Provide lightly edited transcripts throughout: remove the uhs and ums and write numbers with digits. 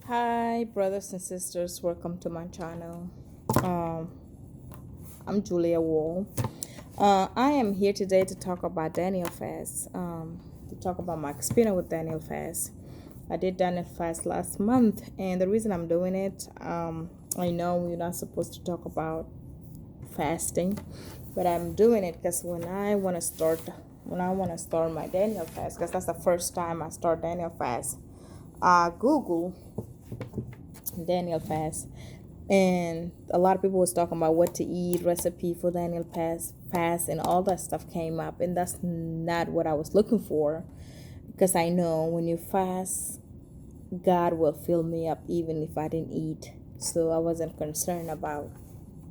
Hi, brothers and sisters. Welcome to my channel. Um, I'm Julia Wall. I am here today to talk about Daniel Fast. To talk about my experience with Daniel Fast. I did Daniel Fast last month, and the reason I'm doing it, I know we're not supposed to talk about fasting, but I'm doing it because when I want to start my Daniel Fast, because that's the first time I start Daniel Fast. Google Daniel fast, and a lot of people was talking about what to eat, recipe for Daniel fast, and all that stuff came up, and that's not what I was looking for, because I know when you fast, God will fill me up even if I didn't eat. So I wasn't concerned about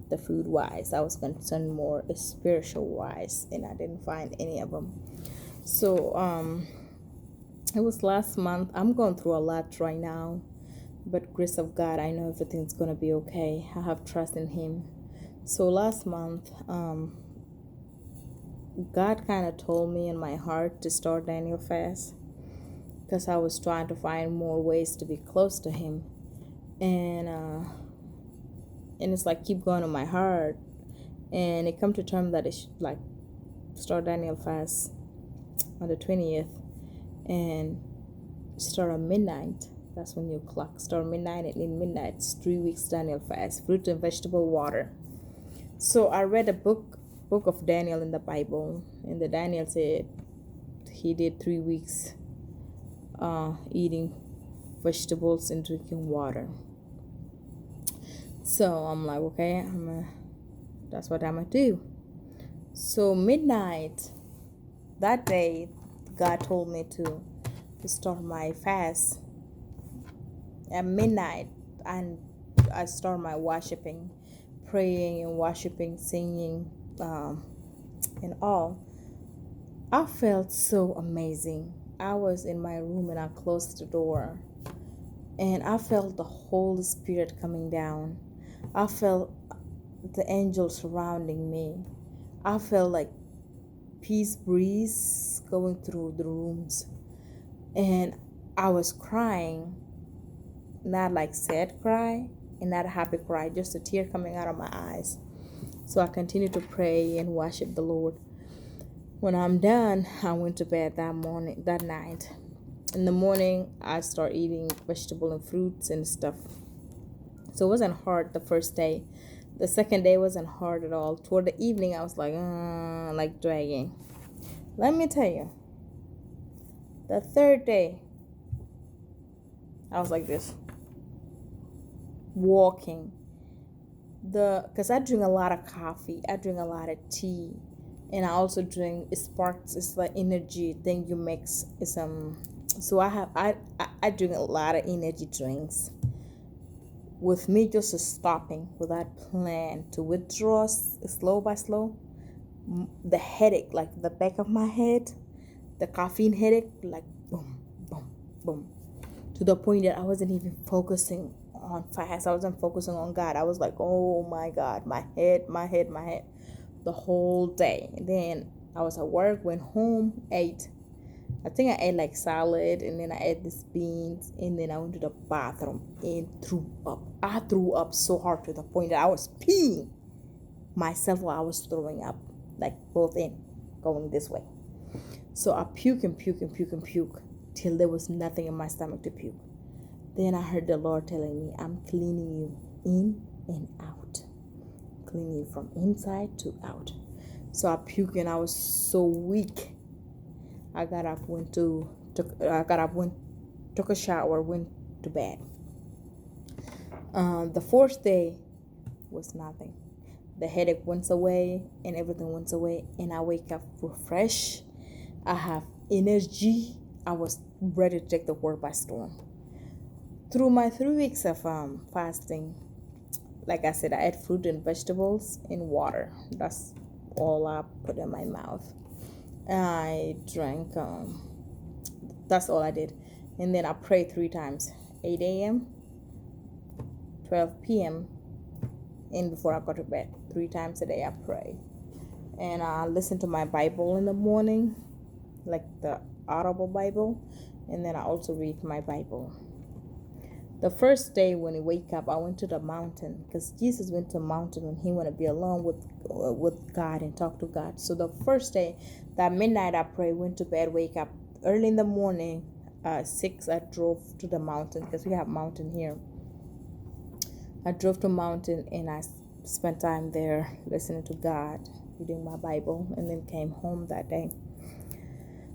the food wise. I was concerned more spiritual wise, and I didn't find any of them. So it was last month. I'm going through a lot right now, but grace of God, I know everything's gonna be okay. I have trust in Him. So last month, God kind of told me in my heart to start Daniel fast because I was trying to find more ways to be close to Him, and it's like keep going in my heart, and it come to term that it should like start Daniel fast on the 20th and start at midnight. That's when your clock start midnight, and in midnight it's 3 weeks Daniel fast, fruit and vegetable water. So I read a book of Daniel in the Bible, and the Daniel said he did 3 weeks eating vegetables and drinking water. So I'm like, okay, that's what I'm gonna do. So midnight that day, God told me to start my fast at midnight, and I start my worshiping, praying and worshiping, singing, and all. I felt so amazing. I was in my room and I closed the door, and I felt the Holy Spirit coming down. I felt the angels surrounding me. I felt like peace breeze going through the rooms, and I was crying, not like sad cry and not a happy cry, just a tear coming out of my eyes. So I continued to pray and worship the Lord. When I'm done, I went to bed that night. In the morning, I start eating vegetable and fruits and stuff. So it wasn't hard the first day. The second day wasn't hard at all. Toward the evening, I was like dragging. Let me tell you, the third day, I was like this, walking. Because I drink a lot of coffee, I drink a lot of tea, and I also drink Sparks. It's like energy thing you mix. So I drink a lot of energy drinks. With me just stopping without plan to withdraw slow by slow, the headache, like the back of my head, the caffeine headache, like boom, boom, boom, to the point that I wasn't even focusing on fast. I wasn't focusing on God. I was like, oh my God, my head, the whole day. And then I was at work, went home, ate. I think I ate like salad, and then I ate these beans, and then I went to the bathroom and threw up. I threw up so hard to the point that I was peeing myself while I was throwing up, like both in, going this way. So I puke and puke and puke and puke till there was nothing in my stomach to puke. Then I heard the Lord telling me, I'm cleaning you in and out, cleaning you from inside to out. So I puked and I was so weak. I got up, took a shower, went to bed. The fourth day was nothing. The headache went away and everything went away, and I wake up refreshed. I have energy. I was ready to take the world by storm. Through my 3 weeks of fasting, like I said, I ate fruit and vegetables and water. That's all I put in my mouth. I drank, that's all I did. And then I prayed 3 times, 8 a.m., 12 p.m., and before I go to bed. 3 times a day I pray. And I listen to my Bible in the morning, like the Audible Bible. And then I also read my Bible. The first day when he wake up, I went to the mountain because Jesus went to the mountain when he want to be alone with God and talk to God. So the first day, that midnight I pray, went to bed, wake up early in the morning. 6, I drove to the mountain because we have mountain here. I drove to mountain and I spent time there listening to God, reading my Bible, and then came home that day.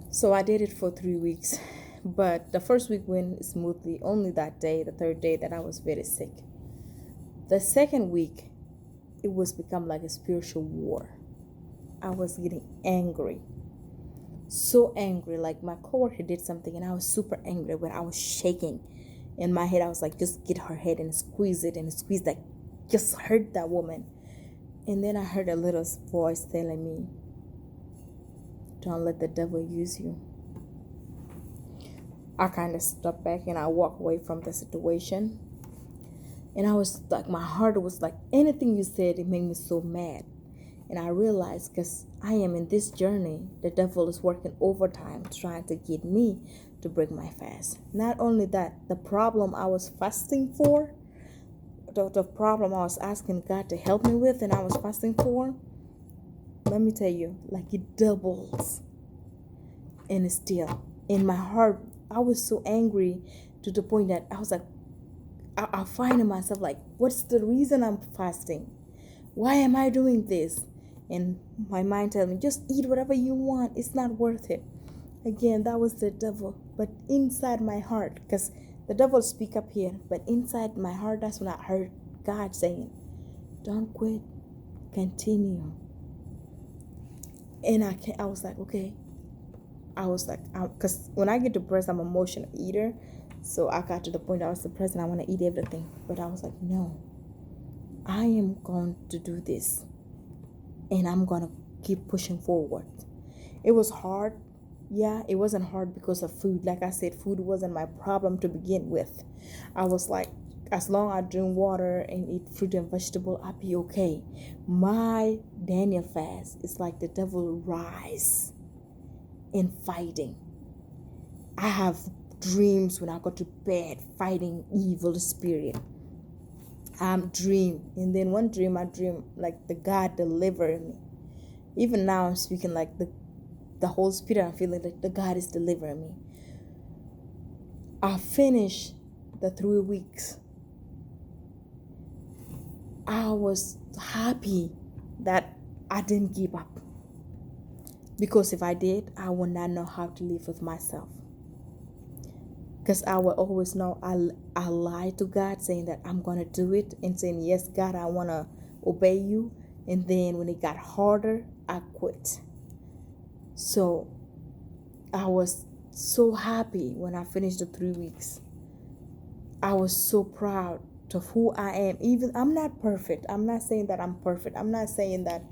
So I did it for 3 weeks, but the first week went smoothly. Only that day, the third day, that I was very sick. The second week, it was become like a spiritual war. I was getting angry, so angry. Like my coworker did something and I was super angry, but I was shaking. In my head, I was like, just get her head and squeeze it and squeeze that, just hurt that woman. And then I heard a little voice telling me, don't let the devil use you. I kind of stepped back and I walked away from the situation. And I was like, my heart was like, anything you said, it made me so mad. And I realized, because I am in this journey, the devil is working overtime trying to get me to break my fast. Not only that, the problem I was fasting for, the problem I was asking God to help me with and I was fasting for, let me tell you, like it doubles. And still, in my heart, I was so angry to the point that I was like, I find myself like, what's the reason I'm fasting? Why am I doing this? And my mind tells me, just eat whatever you want. It's not worth it. Again, that was the devil. But inside my heart, because the devil speak up here, but inside my heart, that's when I heard God saying, don't quit, continue. And I was like, okay. I was like, because when I get depressed, I'm an emotional eater. So I got to the point I was depressed and I want to eat everything. But I was like, no, I am going to do this. And I'm going to keep pushing forward. It was hard. Yeah, it wasn't hard because of food. Like I said, food wasn't my problem to begin with. I was like, as long as I drink water and eat fruit and vegetable, I'll be okay. My Daniel fast is like the devil rise in fighting. I have dreams when I go to bed fighting evil spirit. Dream, and then one dream I dream like the God delivered me. Even now I'm speaking like the whole spirit. I'm feeling like the God is delivering me. I finished the 3 weeks. I was happy that I didn't give up, because if I did, I would not know how to live with myself. Because I will always know I lied to God saying that I'm going to do it and saying, yes, God, I want to obey you. And then when it got harder, I quit. So I was so happy when I finished the 3 weeks. I was so proud of who I am. Even I'm not perfect. I'm not saying that I'm perfect. I'm not saying that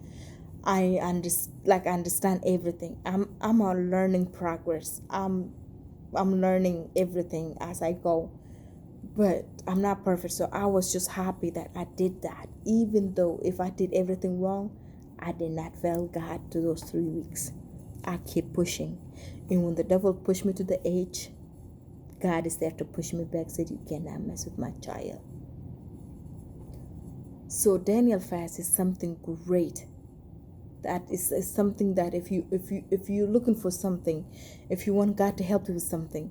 I understand everything. I'm on learning progress. I'm learning everything as I go, but I'm not perfect. So I was just happy that I did that. Even though if I did everything wrong, I did not fail God to those 3 weeks. I keep pushing. And when the devil pushed me to the edge, God is there to push me back, said, you cannot mess with my child. So Daniel fast is something great. That is something that if you're looking for something, if you want God to help you with something,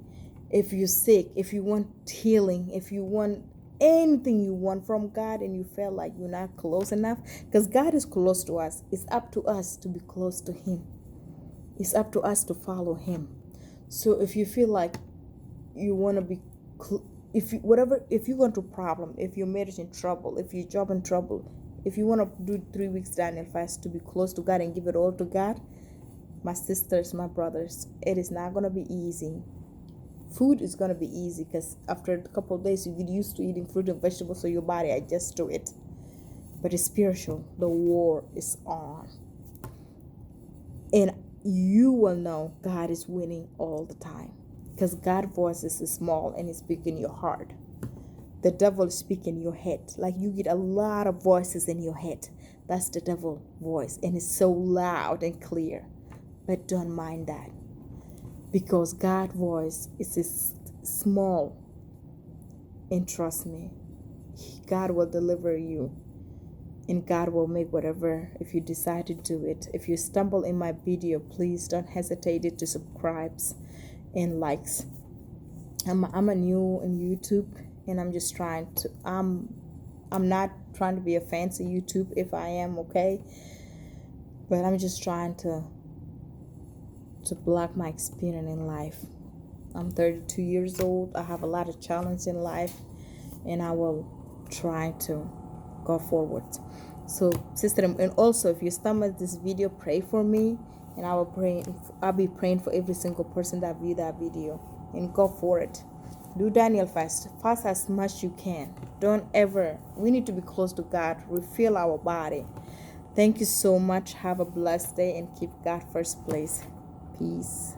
if you're sick, if you want healing, if you want anything you want from God and you feel like you're not close enough, because God is close to us. It's up to us to be close to Him. It's up to us to follow Him. So if you feel like you want to be, if you're going through problem, if your marriage in trouble, if your job in trouble, if you want to do 3 weeks Daniel fast to be close to God and give it all to God, my sisters, my brothers, it is not going to be easy. Food is going to be easy because after a couple of days you get used to eating fruit and vegetables, so your body adjusts to it. But it's spiritual. The war is on. And you will know God is winning all the time, because God's voice is small and it's big in your heart. The devil speaks in your head. Like you get a lot of voices in your head. That's the devil voice. And it's so loud and clear. But don't mind that. Because God's voice is small And trust me, God will deliver you. And God will make whatever, if you decide to do it. If you stumble in my video, please don't hesitate to subscribe and likes. I'm a new in YouTube, and I'm just trying to I'm not trying to be a fancy YouTube. If I am, okay, but I'm just trying to block my experience in life. I'm 32 years old. I have a lot of challenge in life, and I will try to go forward. So, sister, and also if you stumble this video, pray for me, and I'll be praying for every single person that view that video, and go for it. Do Daniel fast as much you can. Don't ever. We need to be close to God. Refill our body. Thank you so much. Have a blessed day, and keep God first place. Peace.